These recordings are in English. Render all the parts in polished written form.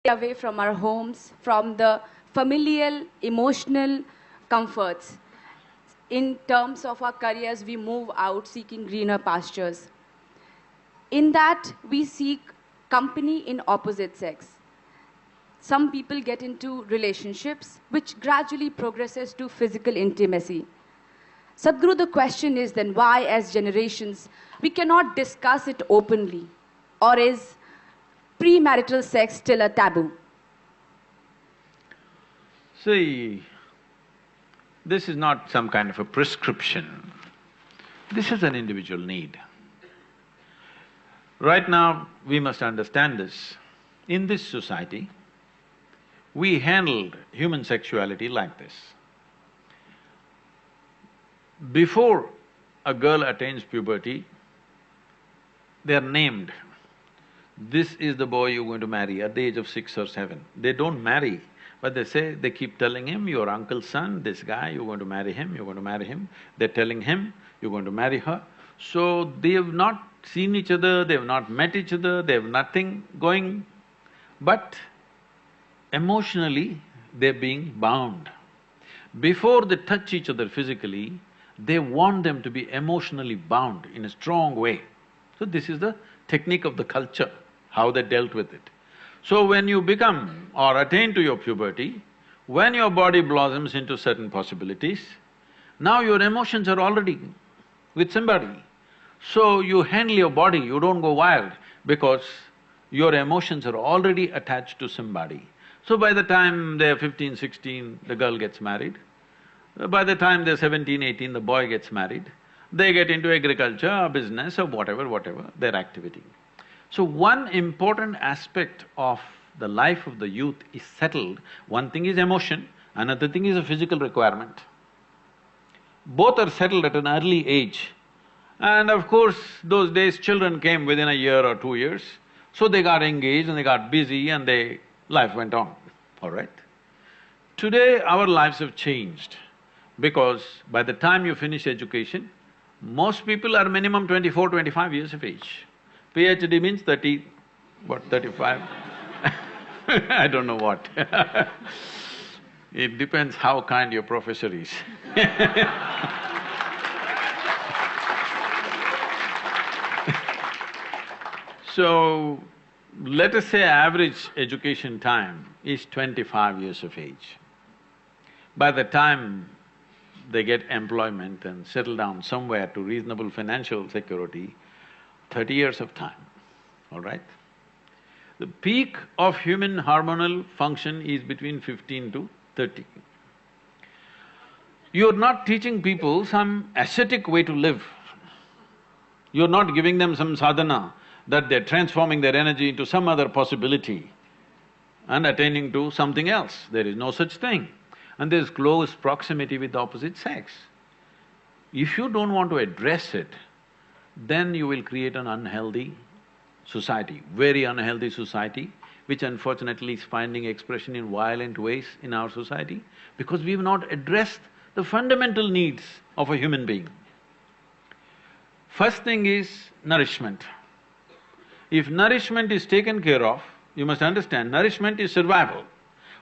away from our homes, from the familial, emotional comforts. In terms of our careers, we move out seeking greener pastures. In that, we seek company in opposite sex. Some people get into relationships which gradually progresses to physical intimacy. Sadhguru, the question is then why, as generations, we cannot discuss it openly? Or is premarital sex still a taboo? See, this is not some kind of a prescription. This is an individual need. Right now, we must understand this. In this society, we handled human sexuality like this. Before a girl attains puberty, they are named. This is the boy you're going to marry at the age of 6 or 7. They don't marry, but they keep telling him, your uncle's son, this guy, you're going to marry him, you're going to marry him. They're telling him, you're going to marry her. So they have not seen each other, they have not met each other, they have nothing going, but emotionally they're being bound. Before they touch each other physically, they want them to be emotionally bound in a strong way. So this is the technique of the culture, how they dealt with it. So when you become or attain to your puberty, when your body blossoms into certain possibilities, now your emotions are already with somebody. So you handle your body, you don't go wild because your emotions are already attached to somebody. So by the time they're 15, 16, the girl gets married. By the time they're 17, 18, the boy gets married. They get into agriculture or business or whatever, their activity. So one important aspect of the life of the youth is settled. One thing is emotion, another thing is a physical requirement. Both are settled at an early age. And of course, those days children came within a year or 2 years, so they got engaged and they got busy and life went on, all right? Today, our lives have changed because by the time you finish education, most people are minimum 24, 25 years of age. PhD means 35? I don't know what It depends how kind your professor is So, let us say average education time is 25 years of age. By the time they get employment and settle down somewhere to reasonable financial security, 30 years of time, all right? The peak of human hormonal function is between 15 to 30. You're not teaching people some ascetic way to live. You're not giving them some sadhana that they're transforming their energy into some other possibility and attaining to something else. There is no such thing. And there's close proximity with the opposite sex. If you don't want to address it, then you will create an unhealthy society, very unhealthy society, which unfortunately is finding expression in violent ways in our society because we've not addressed the fundamental needs of a human being. First thing is nourishment. If nourishment is taken care of, you must understand, nourishment is survival.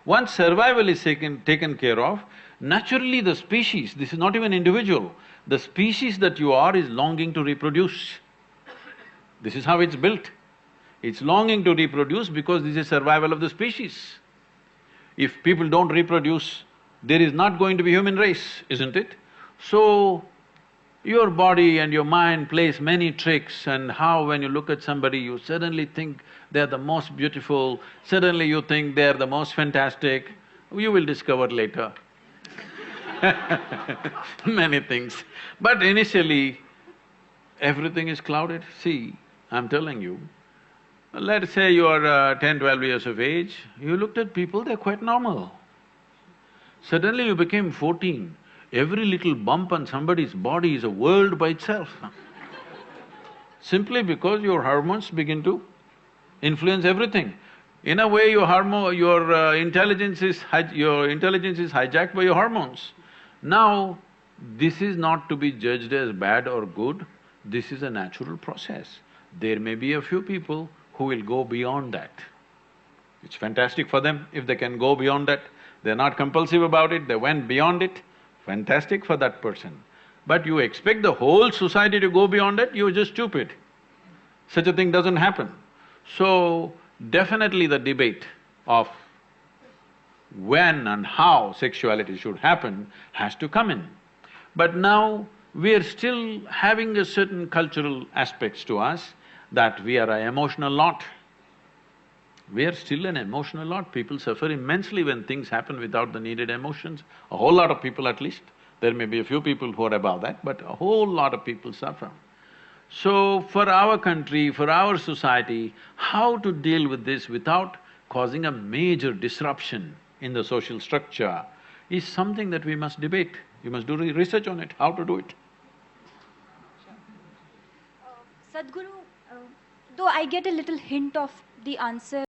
Once survival is taken care of, naturally the species, this is not even individual, the species that you are is longing to reproduce. This is how it's built. It's longing to reproduce because this is survival of the species. If people don't reproduce, there is not going to be human race, isn't it? So, your body and your mind plays many tricks and how when you look at somebody, you suddenly think they're the most beautiful, suddenly you think they're the most fantastic, you will discover later many things. But initially, everything is clouded. See, I'm telling you, let's say you are 10, 12 years of age, you looked at people, they're quite normal. Suddenly you became 14, every little bump on somebody's body is a world by itself simply because your hormones begin to influence everything. In a way, your intelligence is hijacked by your hormones. Now, this is not to be judged as bad or good, this is a natural process. There may be a few people who will go beyond that. It's fantastic for them if they can go beyond that. They're not compulsive about it, they went beyond it, fantastic for that person. But you expect the whole society to go beyond it, you're just stupid. Such a thing doesn't happen. So, definitely the debate of when and how sexuality should happen has to come in. But now, we are still having a certain cultural aspects to us that we are an emotional lot. We are still an emotional lot. People suffer immensely when things happen without the needed emotions. A whole lot of people at least. There may be a few people who are above that, but a whole lot of people suffer. So, for our country, for our society, how to deal with this without causing a major disruption in the social structure is something that we must debate. You must do research on it, how to do it. Sadhguru, though I get a little hint of the answer